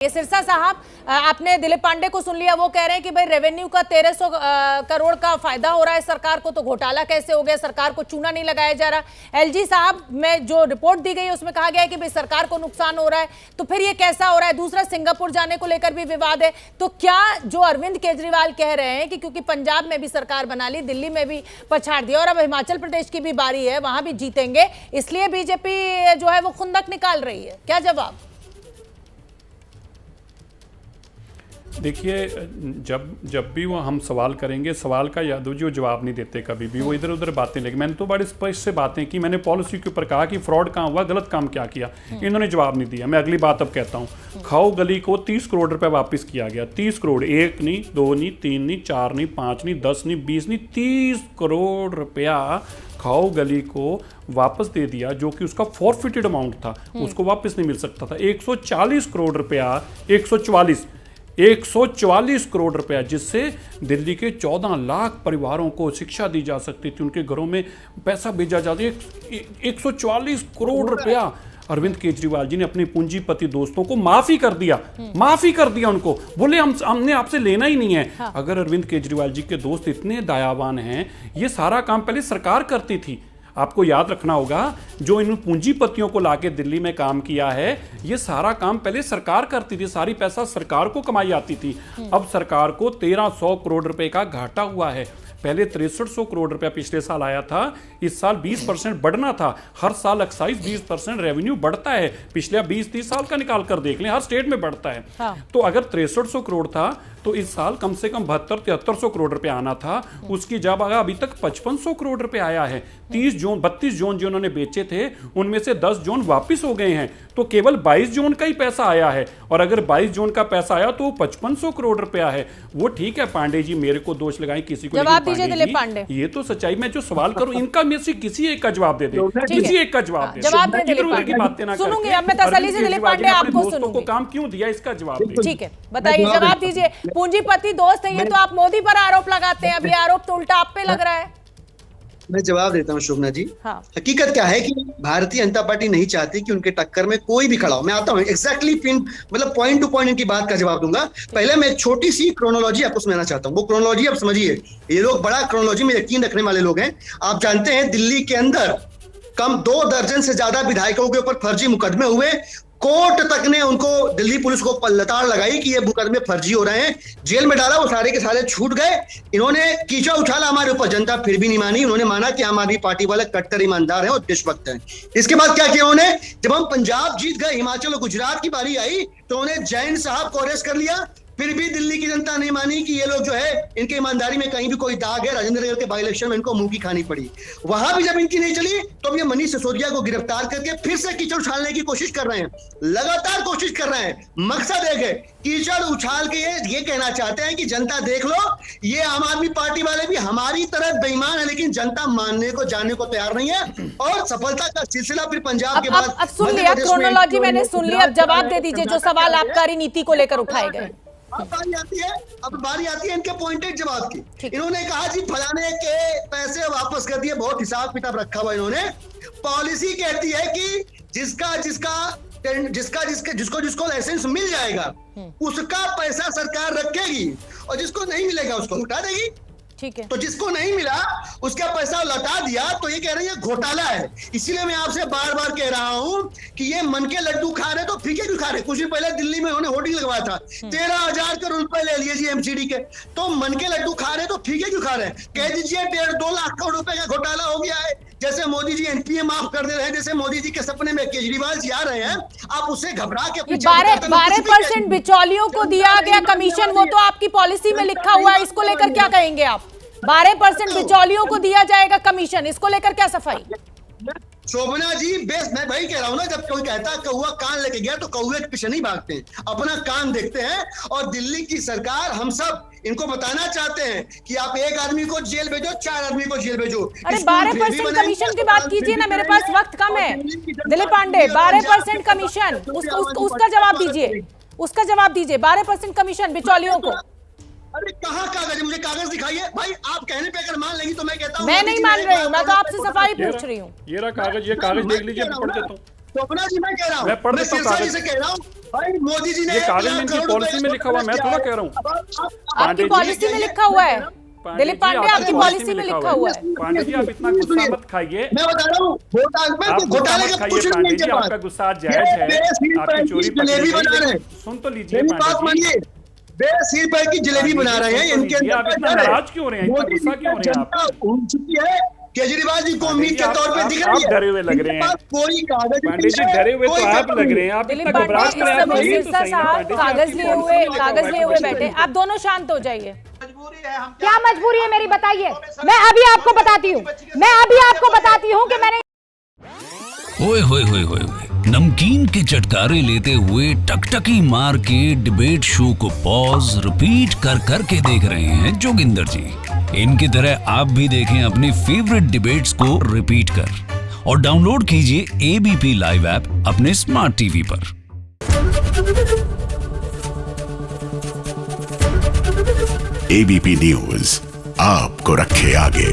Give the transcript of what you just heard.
ये सिरसा साहब, आपने दिलीप पांडे को सुन लिया, वो कह रहे हैं कि भाई रेवेन्यू का 1300 करोड़ का फायदा हो रहा है सरकार को, तो घोटाला कैसे हो गया, सरकार को चूना नहीं लगाया जा रहा। एलजी साहब में जो रिपोर्ट दी गई है उसमें कहा गया है कि भाई सरकार को नुकसान हो रहा है, तो फिर ये कैसा हो रहा है। दूसरा, सिंगापुर जाने को लेकर भी विवाद है। तो क्या जो अरविंद केजरीवाल कह रहे हैं कि क्योंकि पंजाब में भी सरकार बना ली, दिल्ली में भी पछाड़ दिया और अब हिमाचल प्रदेश की भी बारी है, वहां भी जीतेंगे, इसलिए बीजेपी जो है वो खुंदक निकाल रही है, क्या जवाब? देखिए, जब भी वो हम सवाल करेंगे, सवाल का यादव जी वो जवाब नहीं देते कभी भी, वो इधर उधर बातें लेके। मैंने तो बड़ी स्पष्ट से बातें की, मैंने पॉलिसी के ऊपर कहा कि फ्रॉड कहाँ हुआ, गलत काम क्या किया, इन्होंने जवाब नहीं दिया। मैं अगली बात अब कहता हूँ, खाओ गली को 30 करोड़ रुपए वापस किया गया। 30 करोड़, 1 नहीं, 2 नहीं, 3 नहीं, 4 नहीं, 5 नहीं, 10 नहीं, 20 नहीं, 30 करोड़ रुपया खाओ गली को वापस दे दिया, जो कि उसका फॉरफिटेड अमाउंट था, उसको वापस नहीं मिल सकता था। 140 करोड़ रुपया, 144 करोड़ रुपया, जिससे दिल्ली के 14 लाख परिवारों को शिक्षा दी जा सकती थी, उनके घरों में पैसा भेजा जाता। 144 करोड़ रुपया अरविंद केजरीवाल जी ने अपने पूंजीपति दोस्तों को माफी कर दिया उनको, बोले हमने आपसे लेना ही नहीं है। हाँ। अगर अरविंद केजरीवाल जी के दोस्त इतने दयावान हैं, ये सारा काम पहले सरकार करती थी। आपको याद रखना होगा, जो इन पूंजीपतियों को लाके दिल्ली में काम किया है, ये सारा काम पहले सरकार करती थी, सारी पैसा सरकार को कमाई आती थी। अब सरकार को 1300 करोड़ रुपए का घाटा हुआ है। पहले 6300 करोड़ रुपया पिछले साल आया था, इस साल 20% बढ़ना था। हर साल एक्साइज 20% रेवेन्यू बढ़ता है, पिछले 20-30 साल का निकाल कर देख लें, हर स्टेट में बढ़ता है। हाँ। तो अगर 6300 करोड़ था तो इस साल कम से कम 72-7300 करोड़ रुपए आना था, उसकी जगह अभी तक 5500 करोड़ रुपए आया है। 32 जोन जो उन्होंने बेचे थे, उनमें से 10 जोन वापिस हो गए हैं, तो केवल 22 जोन का ही पैसा आया है। और अगर 22 जोन का पैसा आया तो 5500 करोड़ रुपया है। वो ठीक है, पांडे जी मेरे को दोष लगाएं, किसी को जवाब दीजिए दिलीप पांडे। ये तो सच्चाई, मैं जो सवाल करूं इनका में से किसी एक का जवाब दे दे, किसी एक का जवाब दे, इधर-उधर की बातें ना सुनूंगी। अब मैं तसल्ली से दिलीप पांडे आपको सुनूंगी, काम क्यों दिया इसका जवाब दे। ठीक है, बताइए, जवाब दीजिए। पूंजीपति दोस्त है ये, तो आप मोदी पर आरोप लगाते हैं, अब ये आरोप तो उल्टा आप पे लग रहा है। मैं जवाब देता हूं शोभना जी। हाँ। हकीकत क्या है कि भारतीय जनता पार्टी नहीं चाहती कि उनके टक्कर में कोई भी खड़ा हो। मैं आता हूं एग्जैक्टली मतलब पॉइंट टू पॉइंट इनकी बात का जवाब दूंगा। पहले मैं एक छोटी सी क्रोनोलॉजी आपको सुनाना चाहता हूं, वो क्रोनोलॉजी आप समझिए। ये लोग बड़ा क्रोनोलॉजी में यकीन रखने वाले लोग हैं। आप जानते हैं दिल्ली के अंदर कम 2 दर्जन से ज्यादा विधायकों के ऊपर फर्जी मुकदमे हुए। कोर्ट तक ने उनको, दिल्ली पुलिस को लताड़ लगाई कि ये मुकदमे फर्जी हो रहे हैं, जेल में डाला, वो सारे के सारे छूट गए। इन्होंने कीचड़ उछाला हमारे ऊपर, जनता फिर भी नहीं मानी। उन्होंने माना कि आम आदमी पार्टी वाले कट्टर ईमानदार हैं और देशभक्त हैं। इसके बाद क्या किया उन्होंने, जब हम पंजाब जीत गए, हिमाचल और गुजरात की बारी आई, तो उन्होंने जैन साहब को अरेस्ट कर लिया। फिर भी दिल्ली की जनता नहीं मानी कि ये लोग जो है, इनके ईमानदारी में कहीं भी कोई दाग है। राजेंद्र नगर के बाई इलेक्शन में इनको मुंह की खानी पड़ी। वहां भी जब इनकी नहीं चली, तो अब ये मनीष सिसोदिया को गिरफ्तार करके फिर से कीचड़ उछालने की कोशिश कर रहे हैं, लगातार कोशिश कर रहे हैं। मकसद एक है, कीचड़ उछाल के ये कहना चाहते हैं कि जनता देख लो, ये आम आदमी पार्टी वाले भी हमारी तरफ बेईमान है, लेकिन जनता मानने को, जानने को तैयार नहीं है। और सफलता का सिलसिला फिर पंजाब के बाद। अब सुन लिया, क्रोनोलॉजी मैंने सुन लिया, अब जवाब दे दीजिए जो सवाल आबकारी नीति को लेकर उठाए गए। अब बारी आती है इनके पॉइंटेड जवाब की। इन्होंने कहा जी फलाने के पैसे वापस कर दिए, बहुत हिसाब किताब रखा हुआ इन्होंने। पॉलिसी कहती है कि जिसको लाइसेंस मिल जाएगा उसका पैसा सरकार रखेगी, और जिसको नहीं मिलेगा उसको लौटा देगी। ठीक है। तो जिसको नहीं मिला उसका पैसा लौटा दिया, तो ये कह रहे हैं घोटाला है। इसीलिए मैं आपसे बार बार कह रहा हूं कि ये मन के लड्डू खा रहे तो फीके क्यों खा रहे। कुछ दिन पहले दिल्ली में उन्होंने होर्डिंग लगवाया था, 13,000 करोड़ रुपए ले लिए जी एमसीडी के। तो मन के लड्डू खा रहे तो फीके क्यों खा रहे हैं। कह दीजिए 1.5-2 लाख करोड़ रुपए का घोटाला हो गया है। जैसे मोदी जी एनपीए माफ कर दे रहे हैं, जैसे मोदी जी के सपने में केजरीवाल जी आ रहे हैं, आप उससे घबरा के 12% बिचौलियों को दिया गया कमीशन, वो तो आपकी पॉलिसी में लिखा हुआ है, इसको लेकर क्या कहेंगे आप? 12% बिचौलियों को दिया जाएगा कमीशन, इसको लेकर क्या सफाई? शोभना जी, बेस मैं भाई कह रहा हूं ना, जब कोई कहता है कौवा कान लेके गया, तो कौवे के पीछे नहीं भागते हैं, अपना कान देखते हैं। और दिल्ली की सरकार, हम सब इनको बताना चाहते हैं कि आप एक आदमी को जेल भेजो, 4 आदमी को जेल भेजो। अरे 12% कमीशन की बात कीजिए ना, मेरे पास वक्त कम है। दिलीप पांडे, 12% कमीशन, उसका जवाब दीजिए, उसका जवाब दीजिए। 12% कमीशन बिचौलियों को। अरे कहाँ कागज है, मुझे कागज दिखाइए भाई। आप कहने पे अगर मान लेंगी तो मैं कहता हूँ। मैं नहीं मान रही हूँ, मैं तो आपसे सफाई पूछ रही हूँ। ये रहा कागज, ये कागज देख लीजिए, पढ़ देता हूँ। स्वप्ना जी मैं कह रहा हूँ, मैं पढ़ मैं देता हूँ सिरसा जी कागज। से कह रहा हूँ, भाई मोदी जी ने ये 1 कागज में लाख इनकी करोड़ पॉलिसी रुपए में लिखा हुआ है, मैं खर्च थोड़ा किया कह रहा हूँ। है। आपकी पॉलिसी में लिखा हुआ है, दिलीप पांडे आपकी पॉलिसी में लिखा हुआ है। पांडे जी, आप इतना गुस्सा मत खाइए, मैं बता रहा हूँ आप गुस्सा घोटाले मत का खाइए कुछ नहीं पांडे है जी, इनके आपका पास। गुस्सा जायज है, बेसिर आपकी पैर चोरी की पकड़ी जलेबी गई, बना रहे लेकिन हैं। सुन तो लीजिए मेरी बात पांडे जी। मानिए, बेसिर पैर की जलेबी बना रहे हैं, इनके अंदर आप इतना डर है। नाराज क्यों हो रहे हैं, इतना मोदी गुस्सा जी क्यों हो का रहे हैं आप? जनता उड़ चुकी है, केजरीवाल जी को पांडे उम्मीद जी, के तौर पे आप दिख रही है। डरे हुए लग इनके रहे हैं। पास कोई कागज पांडे नहीं जी है, डरे हुए तो कोई आप पेपर लग नहीं रहे हैं, आप दिलीप इतना पांडे घबराहट इस में आप समय रहिए तो सिरसा सही ना साहब पांडे जी, कागज आपकी लिए पॉलिसी हुए में लिखा हुआ है, बैठे, आप दोनों शांत हो जाइए। क्या मजबूरी है मेरी बताइए, मैं अभी आपको बताती हूँ, मैं अभी आपको बताती हूँ कि मैंने ओए होए होए होए होए, नमकीन के चटकारे लेते हुए टकटकी मार के डिबेट शो को पॉज रिपीट कर कर के देख रहे हैं जोगिंदर जी। इनकी तरह आप भी देखें अपनी फेवरेट डिबेट्स को रिपीट कर और डाउनलोड कीजिए एबीपी लाइव ऐप अपने स्मार्ट टीवी पर। एबीपी न्यूज आपको रखे आगे।